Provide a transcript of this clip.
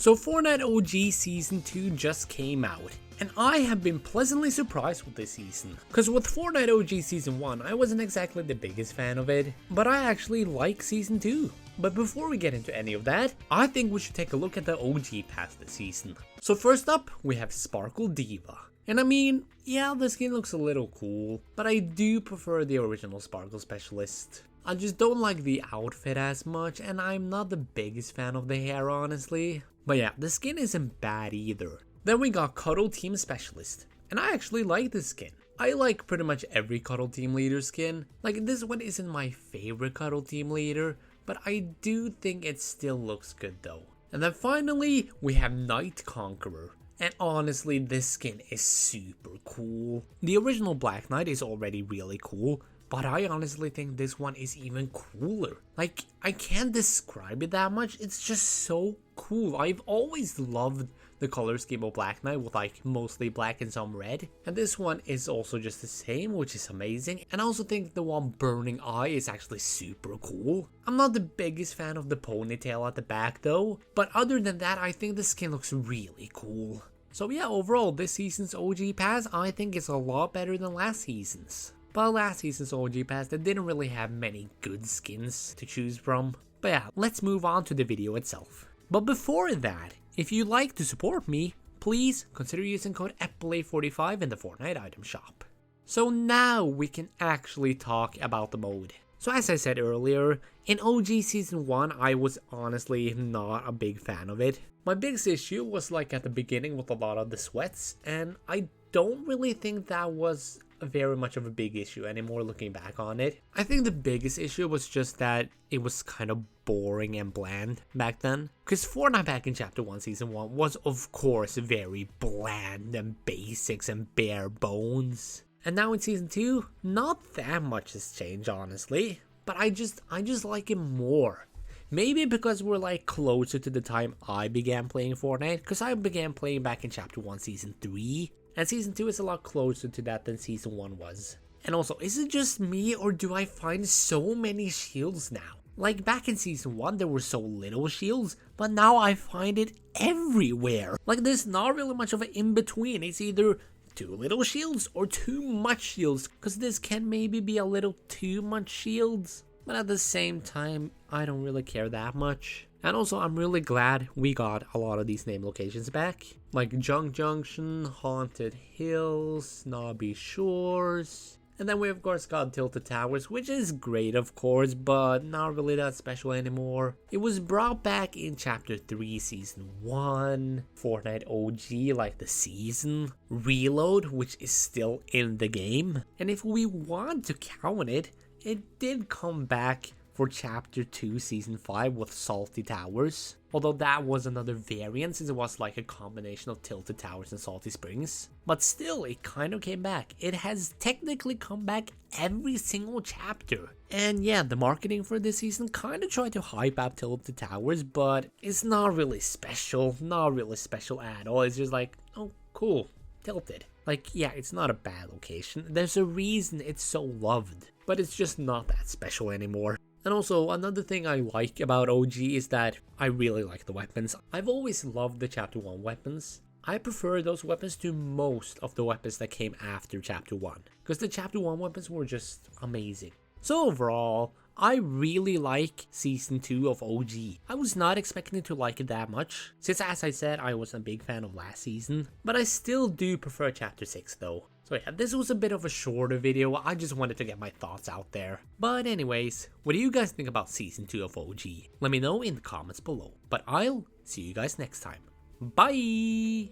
So Fortnite OG Season 2 just came out, and I have been pleasantly surprised with this season. Cause with Fortnite OG Season 1, I wasn't exactly the biggest fan of it, but I actually like Season 2. But before we get into any of that, I think we should take a look at the OG pass this season. So first up, we have Sparkle Diva. And I mean, yeah, the skin looks a little cool, but I do prefer the original Sparkle Specialist. I just don't like the outfit as much, and I'm not the biggest fan of the hair, honestly. But yeah, the skin isn't bad either. Then we got Cuddle Team Specialist, and I actually like this skin. I like pretty much every Cuddle Team Leader skin. Like, this one isn't my favorite Cuddle Team Leader, but I do think it still looks good though. And then finally, we have Night Conqueror. And honestly, this skin is super cool. The original Black Knight is already really cool, but I honestly think this one is even cooler. Like, I can't describe it that much, it's just so cool. I've always loved the color scheme of Black Knight with like mostly black and some red. And this one is also just the same, which is amazing. And I also think the one Burning Eye is actually super cool. I'm not the biggest fan of the ponytail at the back though, but other than that, I think the skin looks really cool. So yeah, overall, this season's OG pass I think is a lot better than last season's. But last season's OG pass, they didn't really have many good skins to choose from. But yeah, let's move on to the video itself. But before that, if you'd like to support me, please consider using code EPILATE45 in the Fortnite item shop. So now we can actually talk about the mode. So as I said earlier, in OG Season 1 I was honestly not a big fan of it. My biggest issue was like at the beginning with a lot of the sweats, and I don't really think that was very much of a big issue anymore looking back on it. I think the biggest issue was just that it was kind of boring and bland back then. Because Fortnite back in Chapter 1 Season 1 was of course very bland and basics and bare bones. And now in Season 2, not that much has changed honestly, but I just like it more. Maybe because we're like closer to the time I began playing Fortnite, because I began playing back in Chapter 1 Season 3, and Season 2 is a lot closer to that than Season 1 was. And also, is it just me or do I find so many shields now? Like back in Season 1 there were so little shields, but now I find it everywhere. Like there's not really much of an in-between, it's either too little shields or too much shields, because this can maybe be a little too much shields. But at the same time, I don't really care that much. And also, I'm really glad we got a lot of these name locations back. Like Junk Junction, Haunted Hills, Snobby Shores. And then we of course got Tilted Towers, which is great of course, but not really that special anymore. It was brought back in Chapter 3 Season 1, Fortnite OG like the season, Reload, which is still in the game. And if we want to count it, it did come back for Chapter 2 Season 5 with Salty Towers. Although that was another variant since it was like a combination of Tilted Towers and Salty Springs. But still, it kind of came back. It has technically come back every single chapter. And yeah, the marketing for this season kind of tried to hype up Tilted Towers, but it's not really special. Not really special at all. It's just like, oh cool, Tilted. Like yeah, it's not a bad location. There's a reason it's so loved. But it's just not that special anymore. And also, another thing I like about OG is that I really like the weapons. I've always loved the Chapter 1 weapons. I prefer those weapons to most of the weapons that came after Chapter 1, because the Chapter 1 weapons were just amazing. So overall, I really like Season 2 of OG. I was not expecting to like it that much, since as I said, I wasn't a big fan of last season, but I still do prefer Chapter 6 though. So yeah, this was a bit of a shorter video, I just wanted to get my thoughts out there. But anyways, what do you guys think about Season 2 of OG? Let me know in the comments below. But I'll see you guys next time. Bye!